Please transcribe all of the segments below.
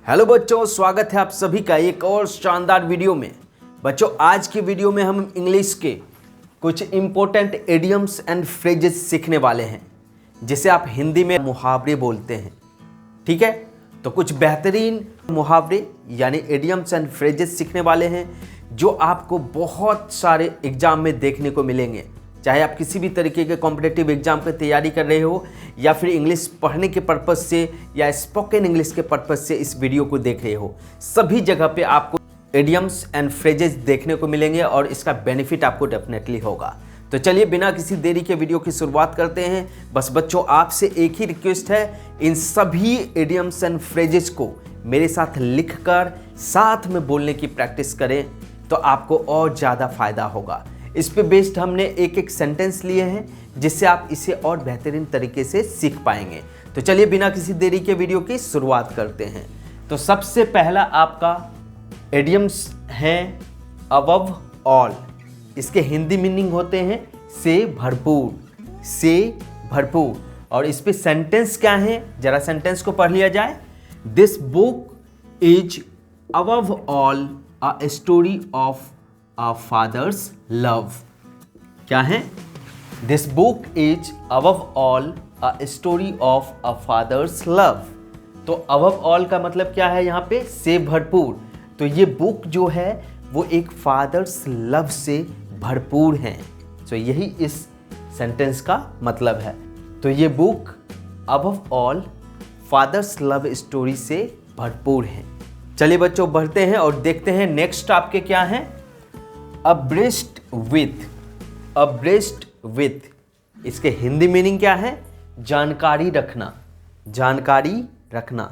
Hello बच्चों, स्वागत है आप सभी का एक और शानदार वीडियो में। बच्चों, आज की वीडियो में हम इंग्लिश के कुछ इंपॉर्टेंट इडियम्स एंड फ्रेजेस सीखने वाले हैं, जिसे आप हिंदी में मुहावरे बोलते हैं। ठीक है, तो कुछ बेहतरीन मुहावरे यानी इडियम्स एंड फ्रेजेस सीखने वाले हैं, जो आपको बहुत सारे एग्जाम में देखने को मिलेंगे। चाहे आप किसी भी तरीके के कॉम्पिटिटिव एग्जाम की तैयारी कर रहे हो, या फिर इंग्लिश पढ़ने के पर्पज़ से या स्पोकन इंग्लिश के पर्पज़ से इस वीडियो को देख रहे हो, सभी जगह पे आपको इडियम्स एंड फ्रेजेस देखने को मिलेंगे और इसका बेनिफिट आपको डेफिनेटली होगा। तो चलिए बिना किसी देरी के वीडियो की शुरुआत करते हैं। बस बच्चों, आपसे एक ही रिक्वेस्ट है, इन सभी इडियम्स एंड फ्रेजेस को मेरे साथ लिखकर साथ में बोलने की प्रैक्टिस करें, तो आपको और ज़्यादा फ़ायदा होगा। इस पे बेस्ड हमने एक एक सेंटेंस लिए हैं, जिससे आप इसे और बेहतरीन तरीके से सीख पाएंगे। तो चलिए बिना किसी देरी के वीडियो की शुरुआत करते हैं। तो सबसे पहला आपका इडियम्स है अबव ऑल। इसके हिंदी मीनिंग होते हैं से भरपूर, से भरपूर। और इस पे सेंटेंस क्या है, जरा सेंटेंस को पढ़ लिया जाए। This book is above all a story of a father's love। क्या है? This book is above all a story of a father's love। तो above all का मतलब क्या है यहाँ पे? से भरपूर। तो ये बुक जो है वो एक फादर्स लव से भरपूर है। तो यही इस सेंटेंस का मतलब है। तो ये book above all fathers love story से भरपूर है। चलिए बच्चों, बढ़ते हैं और देखते हैं नेक्स्ट आपके क्या है। Abreast with. अब्रेस्ट विथ इसके हिंदी मीनिंग क्या है? जानकारी रखना, जानकारी रखना।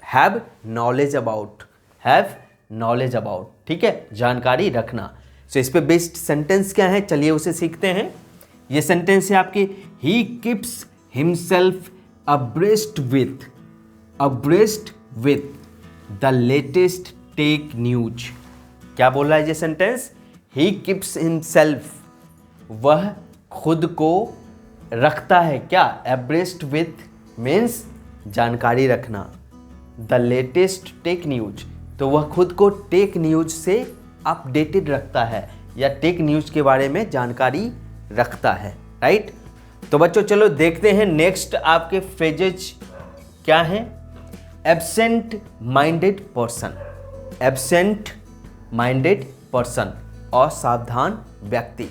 Have knowledge about, have knowledge about. ठीक है, जानकारी रखना। सो इस पे बेस्ड सेंटेंस क्या है, चलिए उसे सीखते हैं। ये सेंटेंस है आपके, he keeps himself abreast with, abreast with the latest tech news. क्या बोल रहा है ये सेंटेंस? ही कीप्स हिमसेल्फ, वह खुद को रखता है क्या? एब्रेस्ट विथ मीन्स जानकारी रखना, द लेटेस्ट टेक न्यूज, तो वह खुद को टेक न्यूज से अपडेटेड रखता है या टेक न्यूज के बारे में जानकारी रखता है। राइट। तो बच्चों चलो देखते हैं नेक्स्ट आपके फ्रेजेज क्या हैं। Absent minded person. Absent minded person, असावधान व्यक्ति,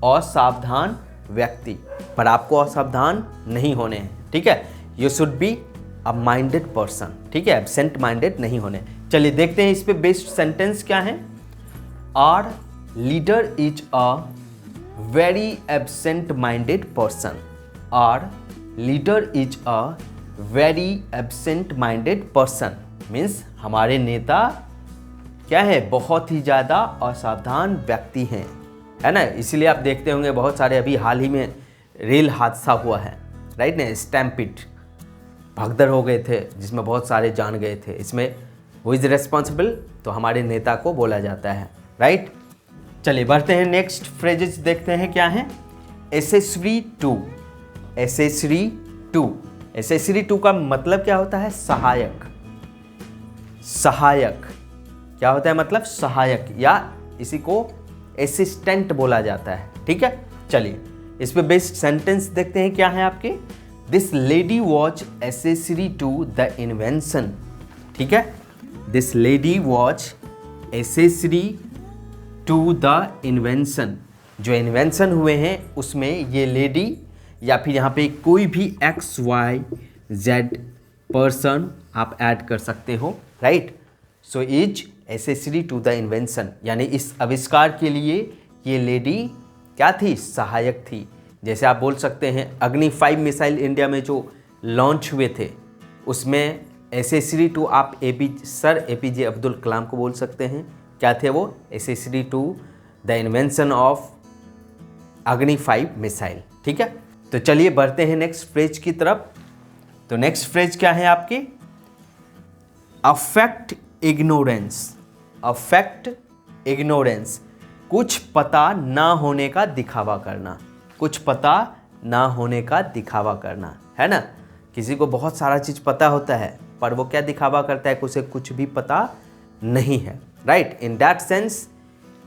असावधान व्यक्ति। पर आपको असावधान नहीं होने हैं। ठीक है, you should be a minded person. ठीक है, एब्सेंट माइंडेड नहीं होने। चलिए देखते हैं इस पे बेस्ड सेंटेंस क्या है। Our leader is a very absent minded person. Our leader is a very absent minded person means हमारे नेता क्या है? बहुत ही ज़्यादा असावधान व्यक्ति हैं, है ना। इसीलिए आप देखते होंगे बहुत सारे, अभी हाल ही में रेल हादसा हुआ है, राइट ना, स्टैम्पिड, भगदड़ हो गए थे जिसमें बहुत सारे जान गए थे। इसमें हु इज़ रिस्पॉन्सिबल? तो हमारे नेता को बोला जाता है। राइट। चलिए बढ़ते हैं नेक्स्ट फ्रेजेस देखते हैं क्या है। Accessory to. Accessory to. Accessory to का मतलब क्या होता है? सहायक। सहायक क्या होता है? मतलब सहायक, या इसी को असिस्टेंट बोला जाता है। ठीक है, चलिए इस पे बेस्ड सेंटेंस देखते हैं क्या है आपके। This lady was accessory to the invention. ठीक है, this lady was accessory to the invention. जो इन्वेंशन हुए हैं उसमें ये लेडी या फिर यहाँ पे कोई भी XYZ पर्सन आप ऐड कर सकते हो। Right. So is accessory to the invention, यानी इस आविष्कार के लिए ये लेडी क्या थी? सहायक थी। जैसे आप बोल सकते हैं अग्नि 5 मिसाइल इंडिया में जो लॉन्च हुए थे, उसमें एसेसरी टू आप सर APJ अब्दुल कलाम को बोल सकते हैं। क्या थे वो? Accessory to the invention of Agni 5 missile. ठीक है, तो चलिए बढ़ते हैं नेक्स्ट फ्रेज की तरफ। तो नेक्स्ट फ्रेज क्या है आपकी? Affect ignorance. अफेक्ट इग्नोरेंस, कुछ पता ना होने का दिखावा करना। कुछ पता ना होने का दिखावा करना, है ना। किसी को बहुत सारा चीज़ पता होता है, पर वो क्या दिखावा करता है कि उसे कुछ भी पता नहीं है, right. In that sense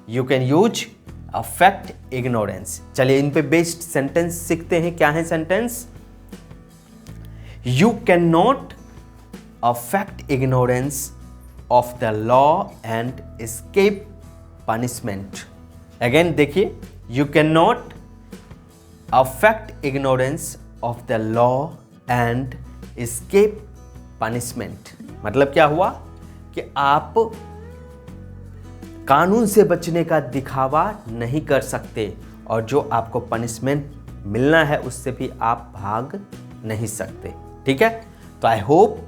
you can use affect ignorance. चलिए इन पे बेस्ड सेंटेंस सीखते हैं। क्या है sentence? You can not affect ignorance of the law and escape punishment. Again देखिए, you can not affect ignorance of the law and escape punishment. मतलब क्या हुआ कि आप कानून से बचने का दिखावा नहीं कर सकते और जो आपको पनिशमेंट मिलना है उससे भी आप भाग नहीं सकते, ठीक है। तो आई होप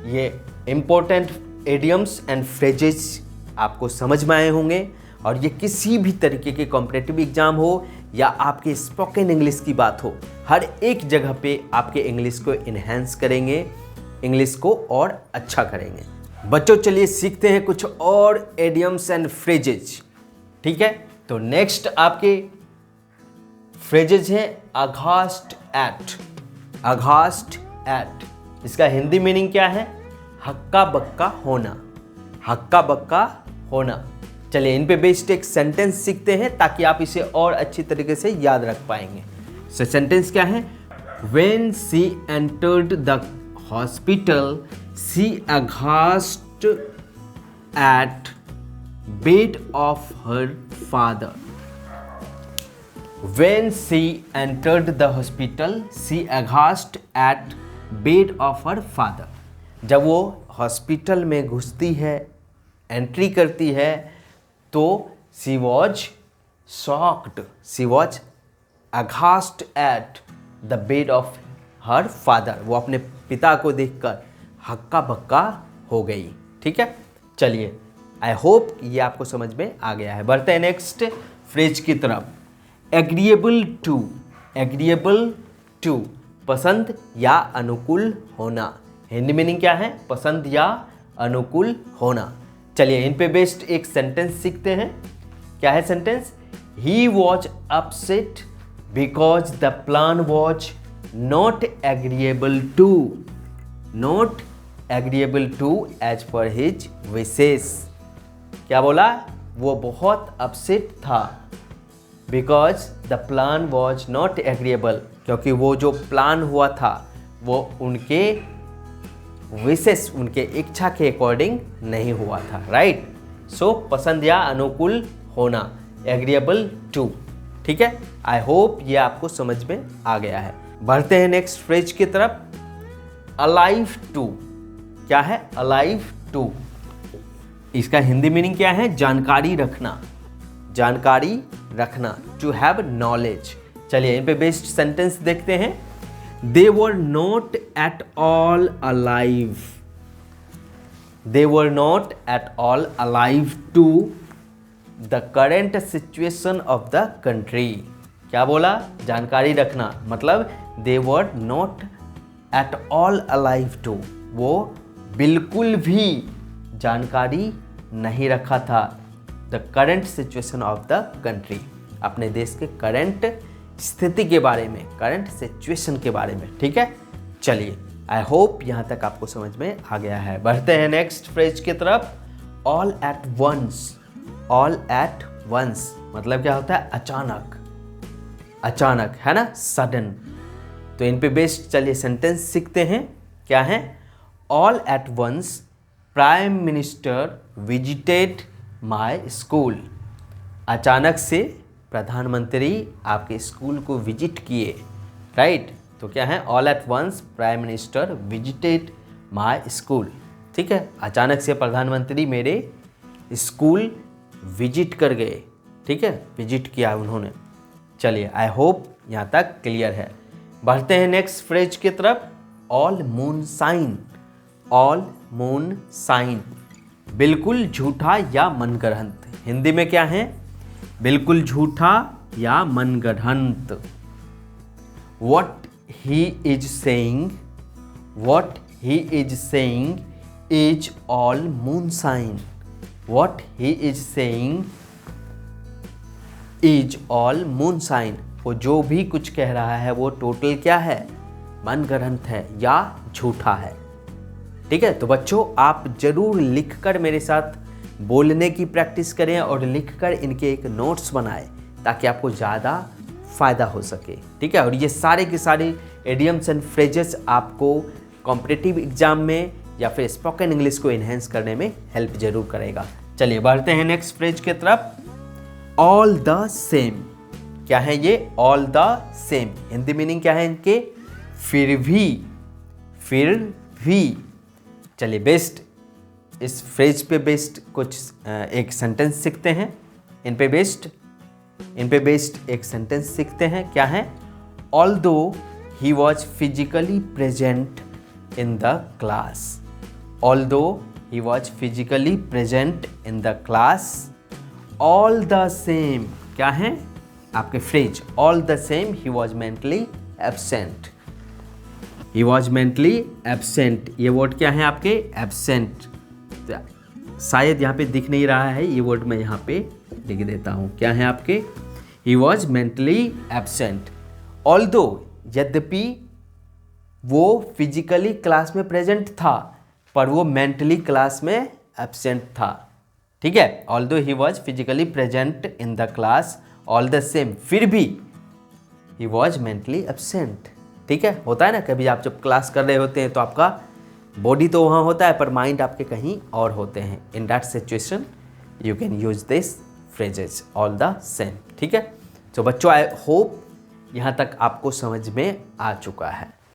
ये इंपॉर्टेंट इडियम्स एंड फ्रेजेस आपको समझ में आए होंगे और ये किसी भी तरीके के कॉम्पिटिटिव एग्जाम हो या आपके स्पोकन इंग्लिश की बात हो, हर एक जगह पे आपके इंग्लिश को इन्हेंस करेंगे, इंग्लिश को और अच्छा करेंगे। बच्चों चलिए सीखते हैं कुछ और इडियम्स एंड फ्रेजेज, ठीक है। तो नेक्स्ट आपके फ्रेजेज है अघास्ट एट। अघास्ट एट, इसका हिंदी मीनिंग क्या है? हक्का बक्का होना, हक्का बक्का होना। चलिए इन पे बेस्ड एक सेंटेंस सीखते हैं ताकि आप इसे और अच्छी तरीके से याद रख पाएंगे। सो सेंटेंस क्या है? When she entered the hospital, she aghast at bed of her father. When she entered the hospital, she aghast at bed of her father. जब वो हॉस्पिटल में घुसती है, एंट्री करती है, तो she was shocked, she was aghast at the bed of her father. वो अपने पिता को देखकर हक्का बक्का हो गई, ठीक है। चलिए आई होप ये आपको समझ में आ गया है। बढ़ते हैं नेक्स्ट फ्रेज की तरफ। एग्रीएबल टू, एग्रीएबल टू पसंद या अनुकूल होना। हिंदी मीनिंग क्या है? पसंद या अनुकूल होना। चलिए इन पे बेस्ड एक सेंटेंस सीखते हैं। क्या है sentence? He was upset because the plan was not agreeable to, not agreeable to as per his wishes. क्या बोला? वो बहुत अपसेट था because the plan was not agreeable, क्योंकि वो जो प्लान हुआ था वो उनके विशेष, उनके इच्छा के अकॉर्डिंग नहीं हुआ था, राइट। सो पसंद या अनुकूल होना, एग्रीएबल टू, ठीक है। आई होप ये आपको समझ में आ गया है। बढ़ते हैं नेक्स्ट फ्रेज की तरफ। Alive to. क्या है? अलाइव टू, इसका हिंदी मीनिंग क्या है? जानकारी रखना, जानकारी रखना, टू हैव नॉलेज। चलिए इन पे बेस्ड सेंटेंस देखते हैं। They were not at all alive. They were not at all alive to the current situation of the country. क्या बोला? जानकारी रखना, मतलब they were not at all alive to, वो बिल्कुल भी जानकारी नहीं रखा था the current situation of the country, अपने देश के करंट स्थिति के बारे में, करंट सिचुएशन के बारे में, ठीक है। चलिए आई होप यहाँ तक आपको समझ में आ गया है। बढ़ते हैं नेक्स्ट फ्रेज की तरफ। All at once. All at once मतलब क्या होता है? अचानक, अचानक, है ना, सडन। तो इन पे बेस्ड चलिए सेंटेंस सीखते हैं। क्या है? All at once prime minister visited my school. अचानक से प्रधानमंत्री आपके स्कूल को विजिट किए, राइट। तो क्या है? All at once prime minister visited my school, ठीक है। अचानक से प्रधानमंत्री मेरे स्कूल विजिट कर गए, ठीक है, विजिट किया उन्होंने। चलिए आई होप यहाँ तक क्लियर है। बढ़ते हैं नेक्स्ट फ्रेज की तरफ। All moonshine. All moonshine बिल्कुल झूठा या मनगढ़ंत। हिंदी में क्या है? बिल्कुल झूठा या मनगढ़ंत। What he is saying, what he is saying is all moonshine. What he is saying is all moonshine. वो जो भी कुछ कह रहा है वो टोटल क्या है? मनगढ़ंत है या झूठा है। ठीक है, तो बच्चों आप जरूर लिखकर मेरे साथ बोलने की प्रैक्टिस करें और लिखकर इनके एक नोट्स बनाएं ताकि आपको ज़्यादा फ़ायदा हो सके। ठीक है, और ये सारे के सारे एडियम्स एंड फ्रेजेस आपको कॉम्पिटिटिव एग्जाम में या फिर स्पोकन इंग्लिश को इन्हेंस करने में हेल्प जरूर करेगा। चलिए बढ़ते हैं नेक्स्ट फ्रेज की तरफ। ऑल द सेम, क्या है ये? All the same. Hindi meaning क्या है इनके? फिर भी, फिर भी। चलिए बेस्ट, इस फ्रेज पे बेस्ड कुछ एक सेंटेंस सीखते हैं। इन पे बेस्ड एक सेंटेंस सीखते हैं। क्या है? Although he was physically present in the class, although he was physically present in the class, all the same. क्या है आपके phrase? All the same he was mentally absent, he was mentally absent. ये word क्या है आपके? Absent. शायद यहाँ पे दिख नहीं रहा है, ये वर्ड मैं यहाँ पे लिख देता हूँ। क्या है आपके? He was mentally absent. Although, यद्यपि वो फिजिकली क्लास में प्रेजेंट था पर वो मेंटली क्लास में एब्सेंट था। ठीक है, although he was physically present in the class, all the same, फिर भी ही वॉज मेंटली एब्सेंट। ठीक है, होता है ना कभी आप जब क्लास कर रहे होते हैं तो आपका बॉडी तो वहाँ होता है पर माइंड आपके कहीं और होते हैं। In that situation you can use this phrases, all the same. ठीक है, तो बच्चों आई होप यहाँ तक आपको समझ में आ चुका है।